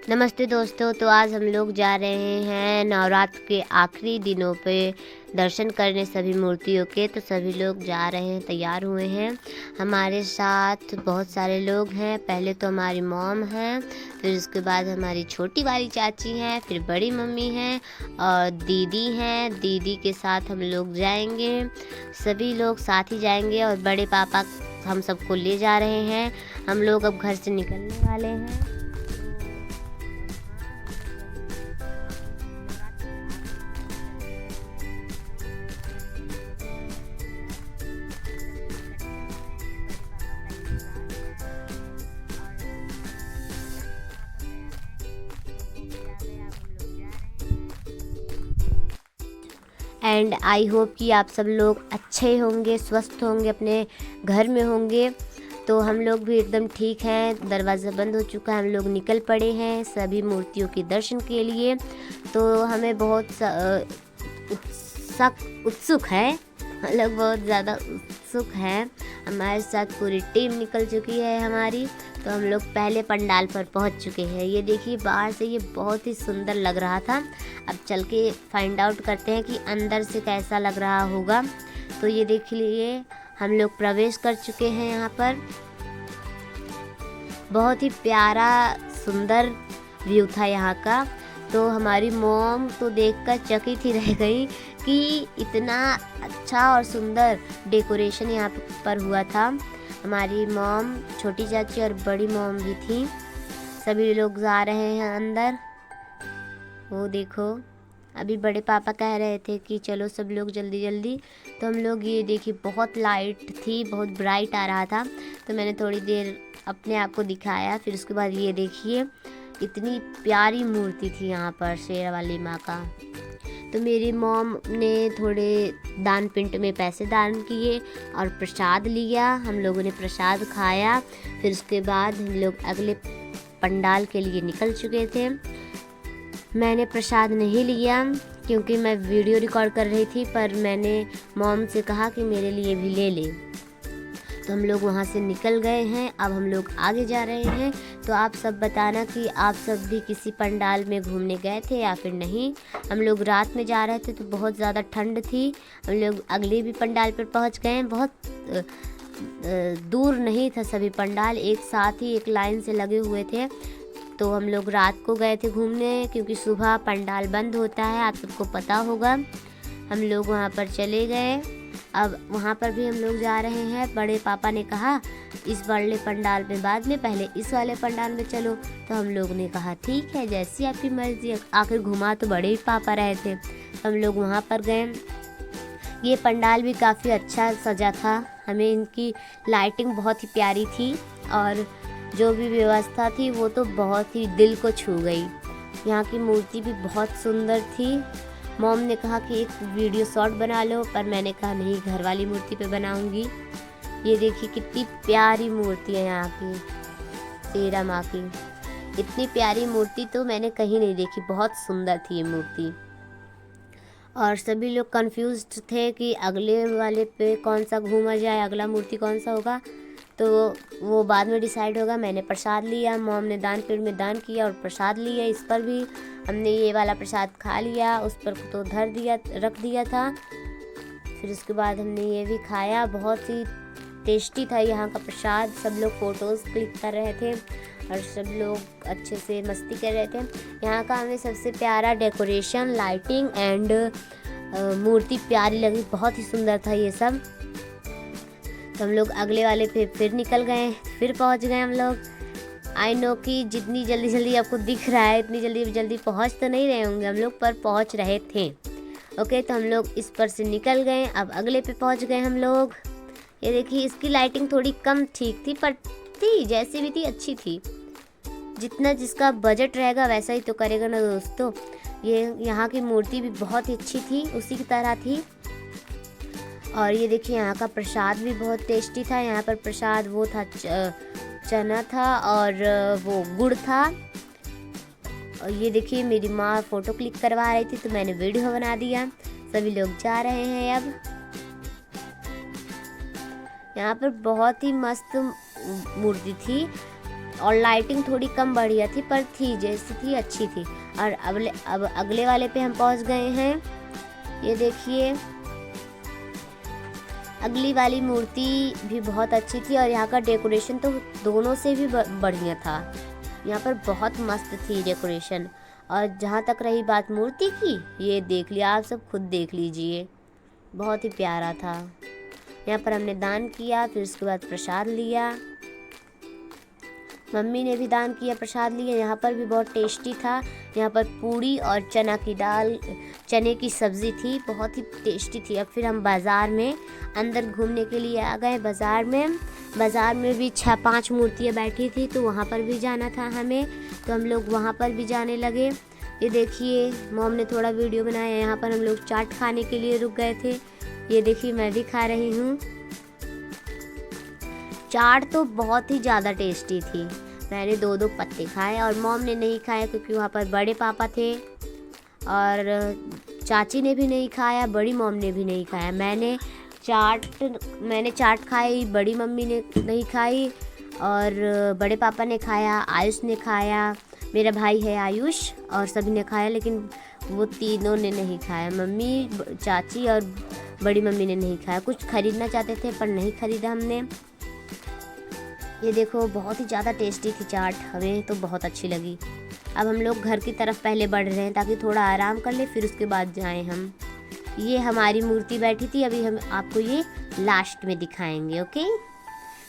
नमस्ते दोस्तों। तो आज हम लोग जा रहे हैं नवरात्र के आखिरी दिनों पे दर्शन करने सभी मूर्तियों के। तो सभी लोग जा रहे हैं, तैयार हुए हैं। हमारे साथ बहुत सारे लोग हैं। पहले तो हमारी मॉम है, फिर उसके बाद हमारी छोटी वाली चाची हैं, फिर बड़ी मम्मी हैं और दीदी हैं। दीदी के साथ हम लोग जाएंगे, सभी लोग साथ ही जाएंगे और बड़े पापा हम सबको ले जा रहे हैं। हम लोग अब घर से निकलने वाले हैं। एंड आई होप कि आप सब लोग अच्छे होंगे, स्वस्थ होंगे, अपने घर में होंगे। तो हम लोग भी एकदम ठीक हैं। दरवाज़ा बंद हो चुका है, हम लोग निकल पड़े हैं सभी मूर्तियों के दर्शन के लिए। तो हमें बहुत उत्सुक है, मतलब बहुत ज़्यादा उत्सुक है। हमारे साथ पूरी टीम निकल चुकी है हमारी। तो हम लोग पहले पंडाल पर पहुंच चुके हैं। ये देखिए, बाहर से ये बहुत ही सुंदर लग रहा था। अब चल के फाइंड आउट करते हैं कि अंदर से कैसा लग रहा होगा। तो ये देख लीजिए, हम लोग प्रवेश कर चुके हैं यहाँ पर। बहुत ही प्यारा सुंदर व्यू था यहाँ का। तो हमारी मॉम तो देखकर चकित ही रह गई कि इतना अच्छा और सुंदर डेकोरेशन यहाँ पर हुआ था। हमारी मॉम, छोटी चाची और बड़ी मॉम भी थी। सभी लोग जा रहे हैं अंदर। वो देखो, अभी बड़े पापा कह रहे थे कि चलो सब लोग जल्दी जल्दी। तो हम लोग, ये देखिए, बहुत लाइट थी, बहुत ब्राइट आ रहा था। तो मैंने थोड़ी देर अपने आप को दिखाया। फिर उसके बाद ये देखिए, इतनी प्यारी मूर्ति थी यहाँ पर शेर वाली माँ का। तो मेरी मॉम ने थोड़े दान पिंट में पैसे दान किए और प्रसाद लिया। हम लोगों ने प्रसाद खाया। फिर उसके बाद हम लोग अगले पंडाल के लिए निकल चुके थे। मैंने प्रसाद नहीं लिया क्योंकि मैं वीडियो रिकॉर्ड कर रही थी, पर मैंने मॉम से कहा कि मेरे लिए भी ले ले। तो हम लोग वहाँ से निकल गए हैं। अब हम लोग आगे जा रहे हैं। तो आप सब बताना कि आप सब भी किसी पंडाल में घूमने गए थे या फिर नहीं। हम लोग रात में जा रहे थे तो बहुत ज़्यादा ठंड थी। हम लोग अगले भी पंडाल पर पहुँच गए हैं। बहुत दूर नहीं था सभी पंडाल, एक साथ ही एक लाइन से लगे हुए थे। तो हम लोग रात को गए थे घूमने क्योंकि सुबह पंडाल बंद होता है, आप सबको पता होगा। हम लोग वहाँ पर चले गए। अब वहाँ पर भी हम लोग जा रहे हैं। बड़े पापा ने कहा इस वाले पंडाल में बाद में, पहले इस वाले पंडाल में चलो। तो हम लोग ने कहा ठीक है, जैसी आपकी मर्जी। आखिर घुमा तो बड़े ही पापा रहे थे। हम लोग वहाँ पर गए। ये पंडाल भी काफ़ी अच्छा सजा था। हमें इनकी लाइटिंग बहुत ही प्यारी थी और जो भी व्यवस्था थी वो तो बहुत ही दिल को छू गई। यहाँ की मूर्ति भी बहुत सुंदर थी। मॉम ने कहा कि एक वीडियो शॉट बना लो, पर मैंने कहा नहीं, घर वाली मूर्ति पे बनाऊंगी। ये देखिए कितनी प्यारी मूर्ति है यहाँ की शेरा माँ की। इतनी प्यारी मूर्ति तो मैंने कहीं नहीं देखी, बहुत सुंदर थी ये मूर्ति। और सभी लोग कंफ्यूज्ड थे कि अगले वाले पे कौन सा घूमा जाए, अगला मूर्ति कौन सा होगा। तो वो बाद में डिसाइड होगा। मैंने प्रसाद लिया, मॉम ने दान पेड़ में दान किया और प्रसाद लिया। इस पर भी हमने ये वाला प्रसाद खा लिया, उस पर तो रख दिया था। फिर उसके बाद हमने ये भी खाया। बहुत ही टेस्टी था यहाँ का प्रसाद। सब लोग फ़ोटोज़ क्लिक कर रहे थे और सब लोग अच्छे से मस्ती कर रहे थे। यहाँ का हमें सबसे प्यारा डेकोरेशन, लाइटिंग एंड मूर्ति प्यारी लगी, बहुत ही सुंदर था ये सब। तो हम लोग अगले वाले पे फिर निकल गए, फिर पहुंच गए हम लोग। आई नो कि जितनी जल्दी जल्दी आपको दिख रहा है, इतनी जल्दी जल्दी पहुंच तो नहीं रहे होंगे हम लोग, पर पहुंच रहे थे। ओके, तो हम लोग इस पर से निकल गए। अब अगले पे पहुंच गए हम लोग। ये देखिए, इसकी लाइटिंग थोड़ी कम ठीक थी, पर थी जैसी भी थी अच्छी थी। जितना जिसका बजट रहेगा वैसा ही तो करेगा ना दोस्तों। ये यहाँ की मूर्ति भी बहुत ही अच्छी थी, उसी की तरह थी। और ये देखिए, यहाँ का प्रसाद भी बहुत टेस्टी था। यहाँ पर प्रसाद वो था, चना था और वो गुड़ था। और ये देखिए, मेरी माँ फ़ोटो क्लिक करवा रही थी तो मैंने वीडियो बना दिया। सभी लोग जा रहे हैं अब। यहाँ पर बहुत ही मस्त मूर्ति थी और लाइटिंग थोड़ी कम बढ़िया थी, पर थी जैसी थी अच्छी थी। और अब अगले वाले पे हम पहुंच गए हैं। ये देखिए, अगली वाली मूर्ति भी बहुत अच्छी थी और यहाँ का डेकोरेशन तो दोनों से भी बढ़िया था। यहाँ पर बहुत मस्त थी डेकोरेशन। और जहाँ तक रही बात मूर्ति की, ये देख लिया, आप सब खुद देख लीजिए, बहुत ही प्यारा था। यहाँ पर हमने दान किया, फिर उसके बाद प्रसाद लिया। मम्मी ने भी दान किया, प्रसाद लिया। यहाँ पर भी बहुत टेस्टी था। यहाँ पर पूड़ी और चना की दाल, चने की सब्ज़ी थी, बहुत ही टेस्टी थी। अब फिर हम बाज़ार में अंदर घूमने के लिए आ गए। बाज़ार में भी 6-5 मूर्तियाँ बैठी थी, तो वहाँ पर भी जाना था हमें, तो हम लोग वहाँ पर भी जाने लगे। ये देखिए, मॉम ने थोड़ा वीडियो बनाया। यहाँ पर हम लोग चाट खाने के लिए रुक गए थे। ये देखिए, मैं भी खा रही हूँ। चाट तो बहुत ही ज़्यादा टेस्टी थी। मैंने 2-2 पत्ते खाए और मॉम ने नहीं खाया, क्योंकि वहाँ पर बड़े पापा थे और चाची ने भी नहीं खाया, बड़ी मॉम ने भी नहीं खाया। मैंने चाट खाई, बड़ी मम्मी ने नहीं खाई और बड़े पापा ने खाया, आयुष ने खाया, मेरा भाई है आयुष, और सभी ने खाया, लेकिन वो तीनों ने नहीं खाया। मम्मी, चाची और बड़ी मम्मी ने नहीं खाया। कुछ खरीदना चाहते थे पर नहीं खरीदा हमने। ये देखो, बहुत ही ज़्यादा टेस्टी थी चाट, हमें तो बहुत अच्छी लगी। अब हम लोग घर की तरफ पहले बढ़ रहे हैं ताकि थोड़ा आराम कर ले, फिर उसके बाद जाएं हम। ये हमारी मूर्ति बैठी थी, अभी हम आपको ये लास्ट में दिखाएंगे, ओके,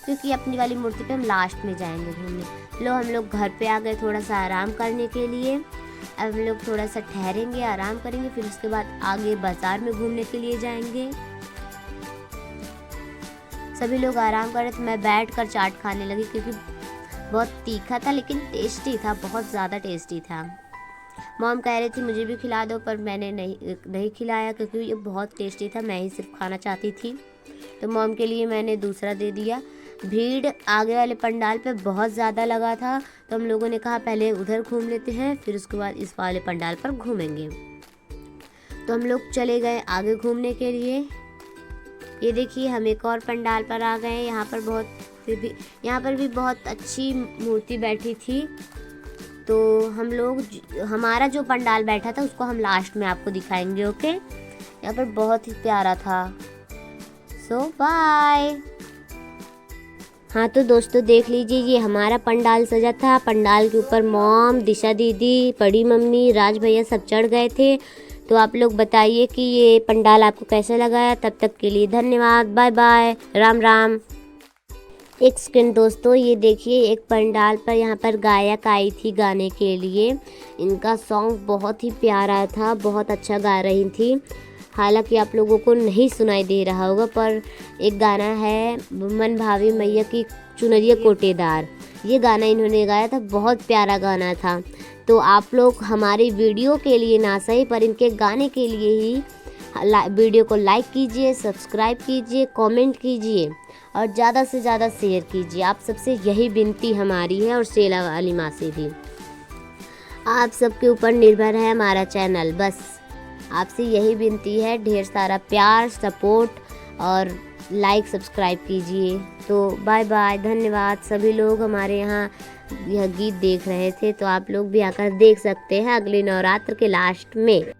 क्योंकि अपनी वाली मूर्ति पे हम लास्ट में जाएंगे घूमने। लो, हम लोग घर पे आ गए थोड़ा सा आराम करने के लिए। अब हम लोग थोड़ा सा ठहरेंगे, आराम करेंगे, फिर उसके बाद आगे बाज़ार में घूमने के लिए जाएंगे। सभी लोग आराम कर रहे थे, मैं बैठकर चाट खाने लगी, क्योंकि बहुत तीखा था लेकिन टेस्टी था, बहुत ज़्यादा टेस्टी था। मॉम कह रही थी मुझे भी खिला दो, पर मैंने नहीं खिलाया, क्योंकि ये बहुत टेस्टी था, मैं ही सिर्फ खाना चाहती थी, तो मॉम के लिए मैंने दूसरा दे दिया। भीड़ आगे वाले पंडाल पे बहुत ज़्यादा लगा था, तो हम लोगों ने कहा पहले उधर घूम लेते हैं, फिर उसके बाद इस वाले पंडाल पर घूमेंगे। तो हम लोग चले गए आगे घूमने के लिए। ये देखिए, हम एक और पंडाल पर आ गए। यहाँ पर भी बहुत अच्छी मूर्ति बैठी थी। तो हमारा जो पंडाल बैठा था उसको हम लास्ट में आपको दिखाएंगे, ओके। यहाँ पर बहुत ही प्यारा था। सो बाय। हाँ तो दोस्तों, देख लीजिए, ये हमारा पंडाल सजा था। पंडाल के ऊपर मॉम, दिशा दीदी, बड़ी मम्मी, राज भैया सब चढ़ गए थे। तो आप लोग बताइए कि ये पंडाल आपको कैसा लगा। तब तक के लिए धन्यवाद, बाय बाय, राम राम। एक सेकंड दोस्तों, ये देखिए, एक पंडाल पर यहाँ पर गायक आई थी गाने के लिए। इनका सॉन्ग बहुत ही प्यारा था, बहुत अच्छा गा रही थी। हालांकि आप लोगों को नहीं सुनाई दे रहा होगा, पर एक गाना है, मन भावी मैया की चुनरिया कोटेदार, ये गाना इन्होंने गाया था, बहुत प्यारा गाना था। तो आप लोग हमारी वीडियो के लिए ना सही, पर इनके गाने के लिए ही वीडियो को लाइक कीजिए, सब्सक्राइब कीजिए, कमेंट कीजिए और ज़्यादा से ज़्यादा शेयर कीजिए। आप सबसे यही विनती हमारी है, और शेला वाली माँ से भी। आप सबके ऊपर निर्भर है हमारा चैनल, बस आपसे यही विनती है। ढेर सारा प्यार, सपोर्ट और लाइक, सब्सक्राइब कीजिए। तो बाय बाय, धन्यवाद। सभी लोग हमारे यहाँ यह गीत देख रहे थे, तो आप लोग भी आकर देख सकते हैं अगले नवरात्र के लास्ट में।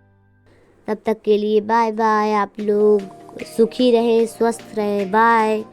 तब तक के लिए बाय बाय। आप लोग सुखी रहें, स्वस्थ रहें, बाय।